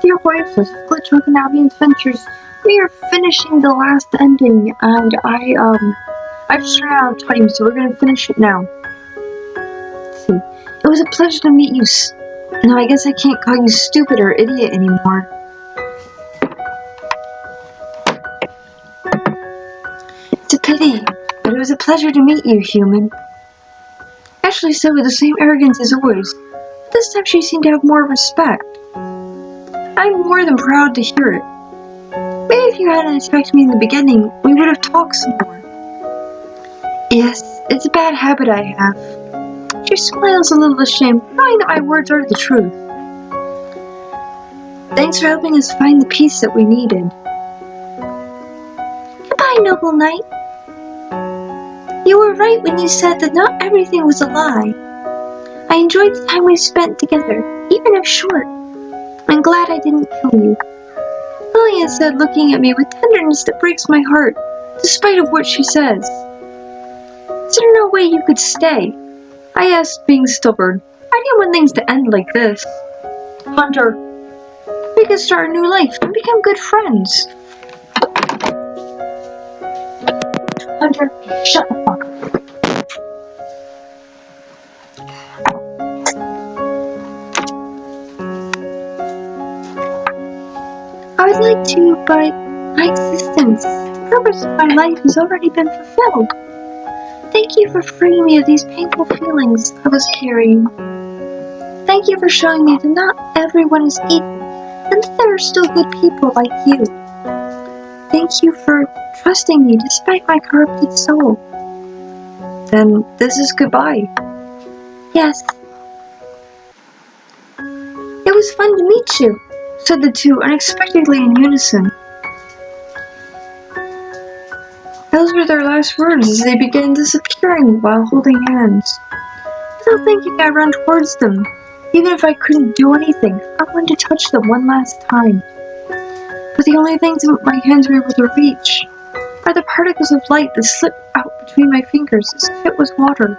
your voice was Glitch with an Abbey Adventures. We are finishing the last ending, and I just ran out of time, so we're gonna finish it now. Let's see. It was a pleasure to meet you. Now I guess I can't call you stupid or idiot anymore. It's a pity, but it was a pleasure to meet you, human. Ashley said with the same arrogance as always. This time she seemed to have more respect. I'm more than proud to hear it. Maybe if you hadn't attacked me in the beginning, we would have talked some more. Yes, it's a bad habit I have. She smiles a little ashamed, knowing that my words are the truth. Thanks for helping us find the peace that we needed. Goodbye, noble knight. You were right when you said that not everything was a lie. I enjoyed the time we spent together, even if short. I'm glad I didn't kill you. Lillian said, looking at me with tenderness that breaks my heart, despite of what she says. Is there no way you could stay? I asked, being stubborn. I didn't want things to end like this. Hunter, we could start a new life and become good friends. Hunter, shut the fuck up. I would like to, but my existence, the purpose of my life has already been fulfilled. Thank you for freeing me of these painful feelings I was carrying. Thank you for showing me that not everyone is equal, and that there are still good people like you. Thank you for trusting me despite my corrupted soul. Then this is goodbye. Yes. It was fun to meet you, said the two unexpectedly in unison. Those were their last words as they began disappearing while holding hands. Without thinking, I ran towards them. Even if I couldn't do anything, I wanted to touch them one last time. But the only things my hands were able to reach are the particles of light that slip out between my fingers as if it was water.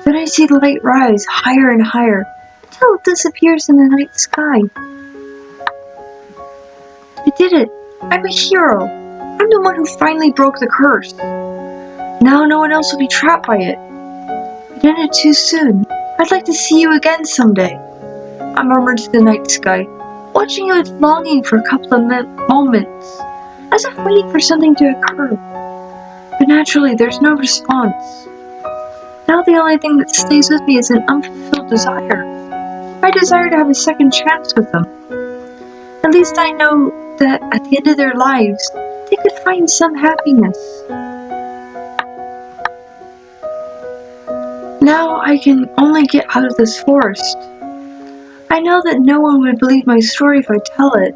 Then I see the light rise higher and higher until it disappears in the night sky. I did it! I'm a hero! I'm the one who finally broke the curse. Now no one else will be trapped by it. It ended too soon. I'd like to see you again someday. I murmured to the night sky, watching it with longing for a couple of moments, as if waiting for something to occur. But naturally, there's no response. Now the only thing that stays with me is an unfulfilled desire. My desire to have a second chance with them. At least I know that at the end of their lives, they could find some happiness. Now I can only get out of this forest. I know that no one would believe my story if I tell it,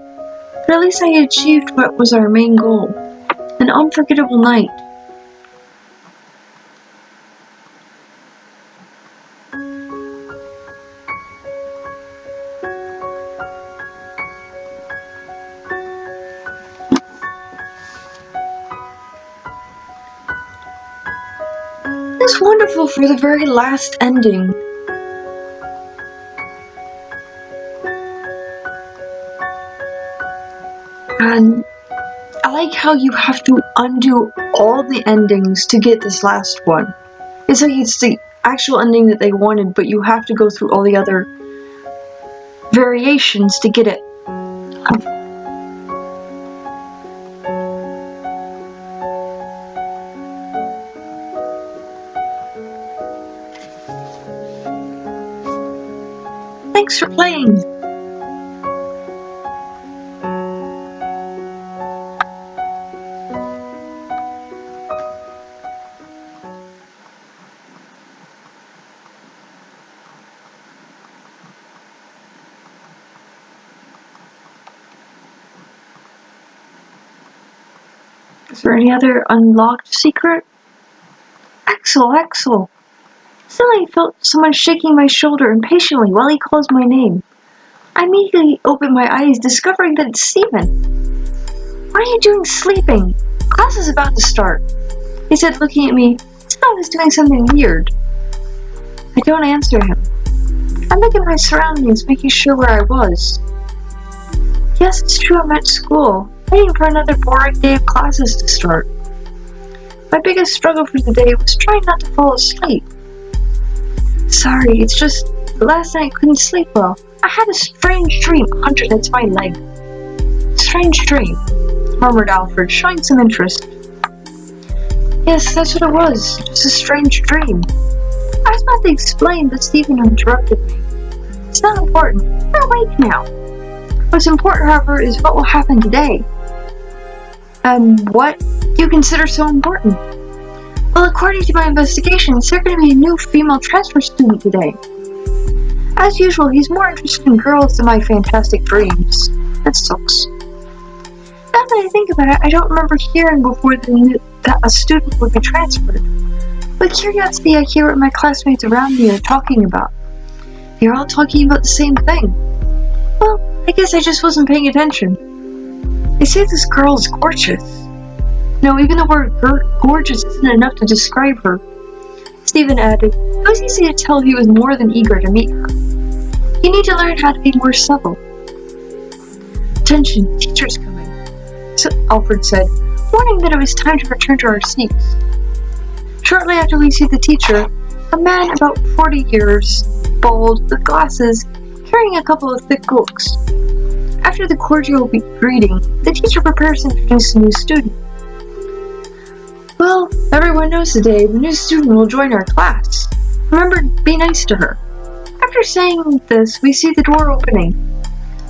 but at least I achieved what was our main goal, an unforgettable night. It's wonderful for the very last ending. And I like how you have to undo all the endings to get this last one. It's like it's the actual ending that they wanted, but you have to go through all the other variations to get it. Thanks for playing! Is there any other unlocked secret? Axel! Suddenly I felt someone shaking my shoulder impatiently while he calls my name. I immediately opened my eyes, discovering that it's Stephen. What are you doing sleeping? Class is about to start, he said, looking at me as though I was doing something weird. I don't answer him. I look at my surroundings, making sure where I was. Yes, it's true, I'm at school, waiting for another boring day of classes to start. My biggest struggle for the day was trying not to fall asleep. Sorry, it's just last night I couldn't sleep well. I had a strange dream hunted into my leg. Strange dream, murmured Alfred, showing some interest. Yes, that's what it was, just a strange dream. I was about to explain, but Stephen interrupted me. It's not important. You're awake now. What's important, however, is what will happen today. And what do you consider so important? Well, according to my investigations, there's going to be a new female transfer student today. As usual, he's more interested in girls than my fantastic dreams. That sucks. Now that I think about it, I don't remember hearing before that a student would be transferred. With curiosity, I hear what my classmates around me are talking about. They're all talking about the same thing. Well, I guess I just wasn't paying attention. They say this girl is gorgeous. No, even the word gorgeous isn't enough to describe her. Stephen added, it was easy to tell he was more than eager to meet her. You need to learn how to be more subtle. Attention, teacher's coming, Alfred said, warning that it was time to return to our seats. Shortly after we see the teacher, a man about 40 years, bald, with glasses, carrying a couple of thick books. After the cordial greeting, the teacher prepares to introduce a new student. Well, everyone knows today the new student will join our class. Remember, be nice to her. After saying this, we see the door opening.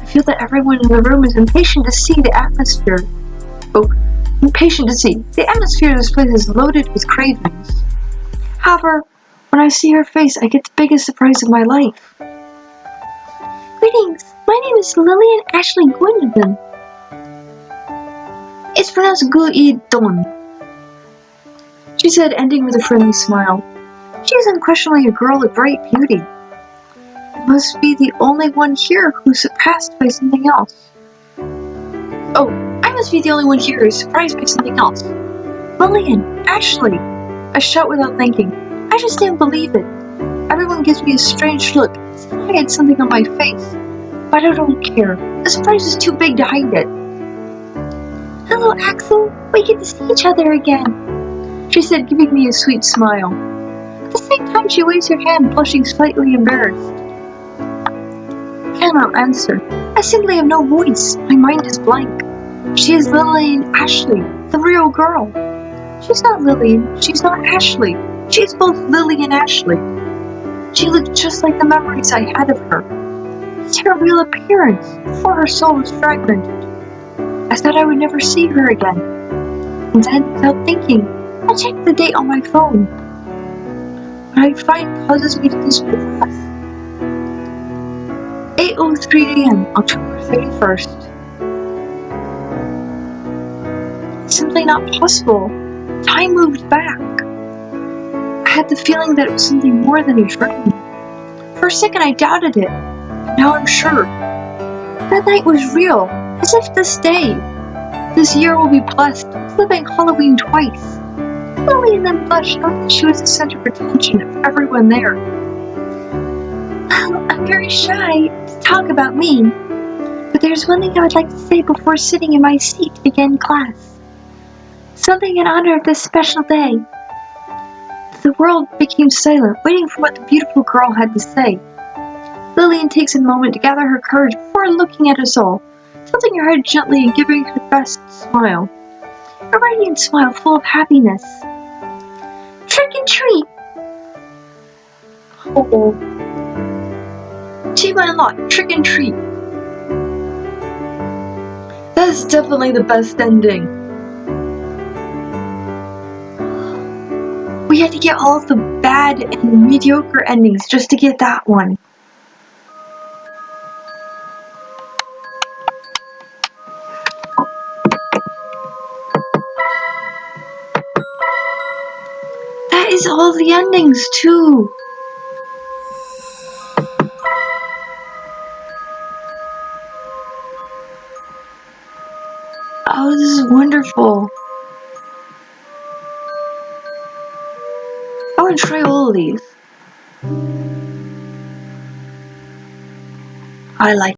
I feel that everyone in the room is impatient to see the atmosphere. Impatient to see. The atmosphere of this place is loaded with cravings. However, when I see her face, I get the biggest surprise of my life. Greetings, my name is Lillian Ashley Gwendolyn. It's pronounced Gu-i-don, she said, ending with a friendly smile. She is unquestionably a girl of great beauty. I must be the only one here who is surpassed by something else. Oh, I must be the only one here who is surprised by something else. Lillian, Ashley! I shout without thinking. I just can't believe it. Everyone gives me a strange look, as if I had something on my face. But I don't care. The surprise is too big to hide it. Hello, Axel. We get to see each other again, she said, giving me a sweet smile. At the same time, she waves her hand, blushing slightly embarrassed. I cannot answer. I simply have no voice. My mind is blank. She is Lillian Ashley, the real girl. She's not Lillian. She's not Ashley. She is both Lily and Ashley. She looks just like the memories I had of her. It's her real appearance, before her soul was fragmented. I thought I would never see her again. And then, without thinking, I checked the date on my phone. What I find causes me to lose my breath. 8:03 a.m., October 31st. It's simply not possible. Time moved back. I had the feeling that it was something more than a dream. For a second I doubted it, but now I'm sure. That night was real, as if this year will be blessed, flipping Halloween twice. Lillian then blushed, knowing that she was the center of attention of everyone there. Well, I'm very shy to talk about me, but there's one thing I would like to say before sitting in my seat to begin class. Something in honor of this special day. The world became silent, waiting for what the beautiful girl had to say. Lillian takes a moment to gather her courage before looking at us all, tilting her head gently and giving her best smile. A radiant smile full of happiness. Trick and treat! Oh. Achievement unlocked, trick and treat. That's definitely the best ending. We had to get all of the bad and mediocre endings just to get that one. That is all the endings too. Oh, this is wonderful. I want to try all of these. I like